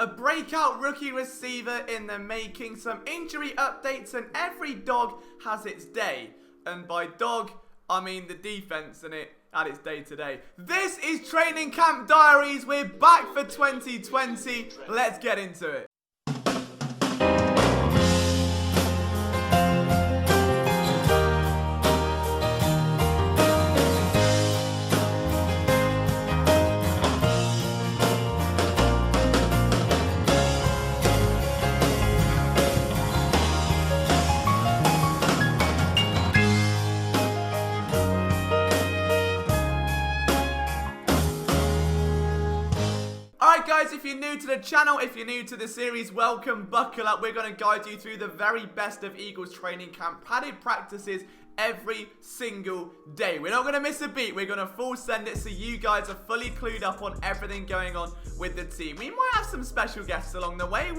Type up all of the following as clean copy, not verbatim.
A breakout rookie receiver in the making, some injury updates, and every dog has its day. And by dog, I mean the defense and it had its day today. This is Training Camp Diaries. We're back for 2020. Let's get into it. Alright guys, if you're new to the channel, if you're new to the series, welcome, buckle up. We're going to guide you through the very best of Eagles training camp padded practices every single day. We're not going to miss a beat. We're going to full send it so you guys are fully clued up on everything going on with the team. We might have some special guests along the way.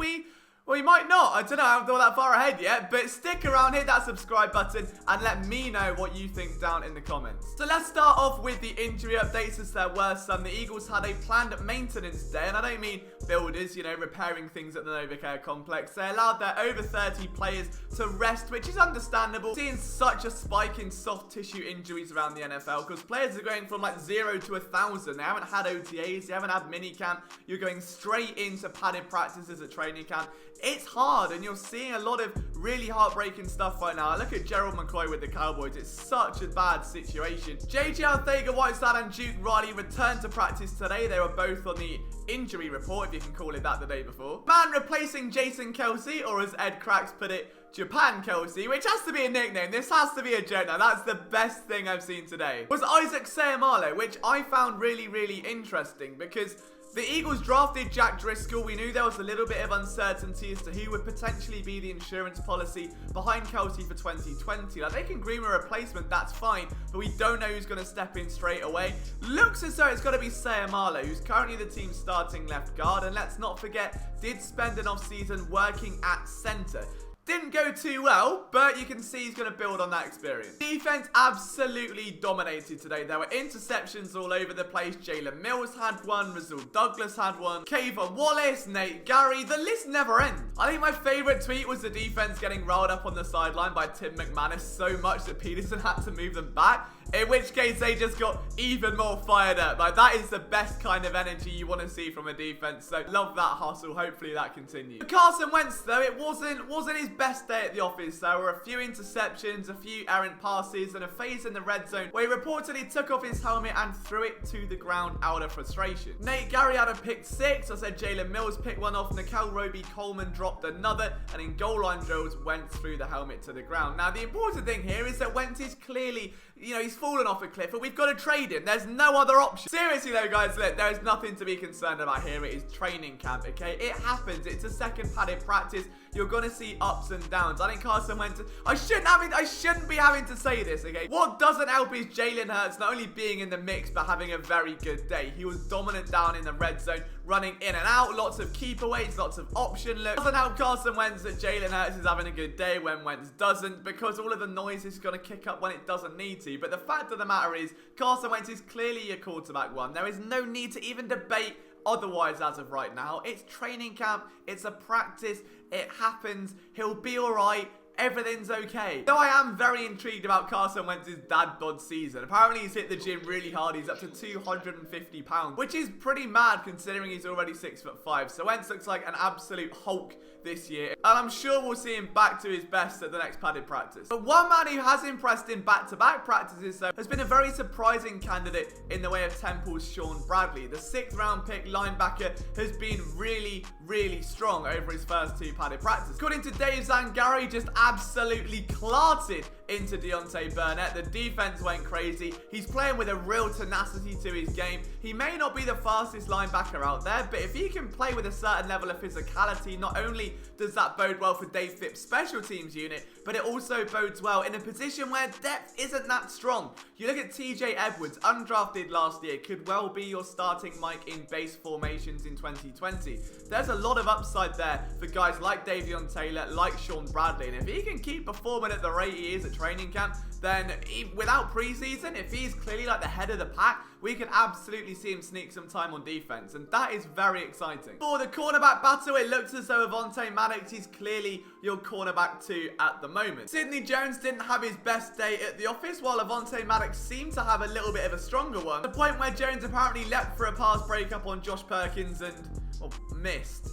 We might not. I don't know. I haven't thought that far ahead yet. But stick around, hit that subscribe button, and let me know what you think down in the comments. So let's start off with the injury updates, as there were some. The Eagles had a planned maintenance day, and I don't mean builders, repairing things at the Novacare complex. They allowed their over 30 players to rest, which is understandable. Seeing such a spike in soft tissue injuries around the NFL, because players are going from like 0 to 1,000. They haven't had OTAs, they haven't had minicamp. You're going straight into padded practices at training camp. It's hard, and you're seeing a lot of really heartbreaking stuff right now. Look at Gerald McCoy with the Cowboys. It's such a bad situation. JJ Arcega-Whiteside and Duke Riley returned to practice today. They were both on the injury report, if you can call it that, the day before. Man replacing Jason Kelsey, or as Ed Cracks put it, Japan Kelsey, which has to be a nickname. This has to be a joke now. That's the best thing I've seen today. Was Isaac Seumalo, which I found really, really interesting because the Eagles drafted Jack Driscoll. We knew there was a little bit of uncertainty as to who would potentially be the insurance policy behind Kelsey for 2020. Like, they can groom a replacement, that's fine, but we don't know who's going to step in straight away. Looks as though it's got to be Seumalo, who's currently the team's starting left guard, and let's not forget, did spend an off-season working at center. Didn't go too well, but you can see he's going to build on that experience. Defense absolutely dominated today. There were interceptions all over the place. Jalen Mills had one. Rasul Douglas had one. Kayvon Wallace, Nate Gary. The list never ends. I think my favorite tweet was the defense getting rolled up on the sideline by Tim McManus so much that Peterson had to move them back. In which case, they just got even more fired up. Like, that is the best kind of energy you want to see from a defense. So, love that hustle. Hopefully, that continues. For Carson Wentz, though, it wasn't his best day at the office. There were a few interceptions, a few errant passes, and a phase in the red zone where he reportedly took off his helmet and threw it to the ground out of frustration. Nate Gary had a pick 6. I said Jalen Mills picked one off. Nikel Roby-Coleman dropped another. And in goal line drills, Wentz threw the helmet to the ground. Now, the important thing here is that Wentz is clearly, he's fallen off a cliff, but we've got to trade him. There's no other option. Seriously though, guys, look, there is nothing to be concerned about here. It is training camp, okay? It happens. It's a second padded practice. You're going to see ups and downs. I think Carson Wentz, I shouldn't be having to say this, okay? What doesn't help is Jalen Hurts not only being in the mix, but having a very good day. He was dominant down in the red zone, running in and out, lots of keepaways, lots of option looks. Doesn't help Carson Wentz that Jalen Hurts is having a good day when Wentz doesn't, because all of the noise is going to kick up when it doesn't need to. But the fact of the matter is, Carson Wentz is clearly your quarterback one. There is no need to even debate otherwise as of right now. It's training camp, it's a practice, it happens, he'll be alright. Everything's okay. Though I am very intrigued about Carson Wentz's dad bod season. Apparently he's hit the gym really hard. He's up to 250 pounds, which is pretty mad considering he's already 6'5". So Wentz looks like an absolute Hulk this year, and I'm sure we'll see him back to his best at the next padded practice. But one man who has impressed in back-to-back practices, though, has been a very surprising candidate in the way of Temple's Sean Bradley. The 6th round pick linebacker has been really, really strong over his first 2 padded practices. According to Dave Zangari, just absolutely clarted into Deontay Burnett. The defense went crazy. He's playing with a real tenacity to his game. He may not be the fastest linebacker out there, but if he can play with a certain level of physicality, not only does that bode well for Dave Phipp's special teams unit, but it also bodes well in a position where depth isn't that strong. You look at TJ Edwards, undrafted last year, could well be your starting Mike in base formations in 2020. There's a lot of upside there for guys like Davion Taylor, like Sean Bradley, and if he can keep performing at the rate he is at training camp, then without preseason, if he's clearly like the head of the pack, we can absolutely see him sneak some time on defense, and that is very exciting. For the cornerback battle, it looks as though Avonte Maddox is clearly your cornerback 2 at the moment. Sidney Jones didn't have his best day at the office, while Avonte Maddox seemed to have a little bit of a stronger one. The point where Jones apparently leapt for a pass breakup on Josh Perkins and, well, missed,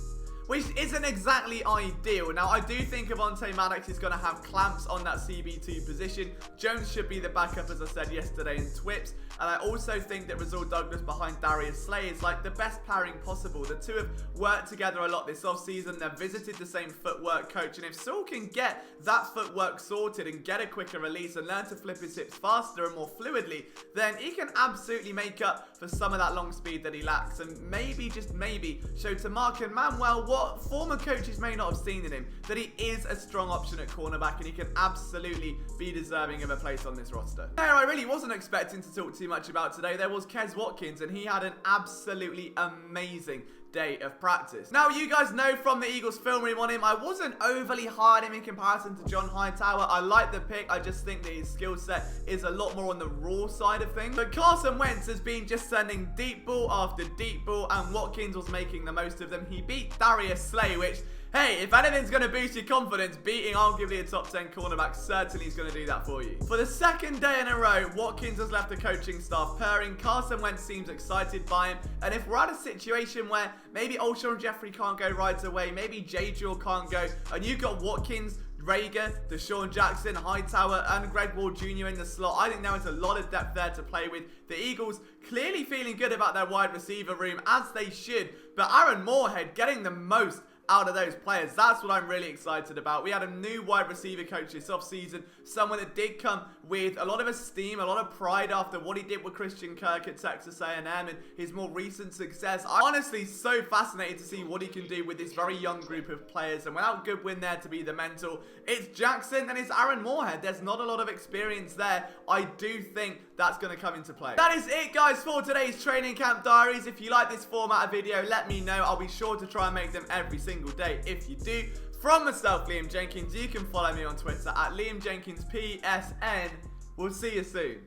which isn't exactly ideal. Now, I do think Avonte Maddox is going to have clamps on that CB2 position. Jones should be the backup, as I said yesterday in Twips. And I also think that Rasul Douglas behind Darius Slay is like the best pairing possible. The two have worked together a lot this offseason. They've visited the same footwork coach. And if Saul can get that footwork sorted and get a quicker release and learn to flip his hips faster and more fluidly, then he can absolutely make up for some of that long speed that he lacks. And maybe, just maybe, show to Mark and Manuel what former coaches may not have seen in him, that he is a strong option at cornerback and he can absolutely be deserving of a place on this roster. There, I really wasn't expecting to talk too much about today. There was Kez Watkins, and he had an absolutely amazing day of practice. Now, you guys know from the Eagles film room on him, I wasn't overly high on him in comparison to John Hightower. I like the pick. I just think that his skill set is a lot more on the raw side of things. But Carson Wentz has been just sending deep ball after deep ball, and Watkins was making the most of them. He beat Darius Slay, which, hey, if anything's going to boost your confidence, beating arguably a top 10 cornerback certainly is going to do that for you. For the second day in a row, Watkins has left the coaching staff purring. Carson Wentz seems excited by him. And if we're at a situation where maybe Alshon Jeffrey can't go right away, maybe J-Drill can't go, and you've got Watkins, Rager, Deshaun Jackson, Hightower, and Greg Ward Jr. in the slot, I think there is a lot of depth there to play with. The Eagles clearly feeling good about their wide receiver room, as they should. But Aaron Moorhead getting the most out of those players, that's what I'm really excited about. We had a new wide receiver coach this offseason, someone that did come with a lot of esteem, a lot of pride after what he did with Christian Kirk at Texas A&M and his more recent success. I'm honestly so fascinated to see what he can do with this very young group of players, and without Goodwin there to be the mentor, it's Jackson and it's Aaron Moorhead. There's not a lot of experience there. I do think that's going to come into play. That is it, guys, for today's training camp diaries. If you like this format of video, let me know. I'll be sure to try and make them every single day if you do. From myself, Liam Jenkins, you can follow me on Twitter at Liam Jenkins PSN. We'll see you soon.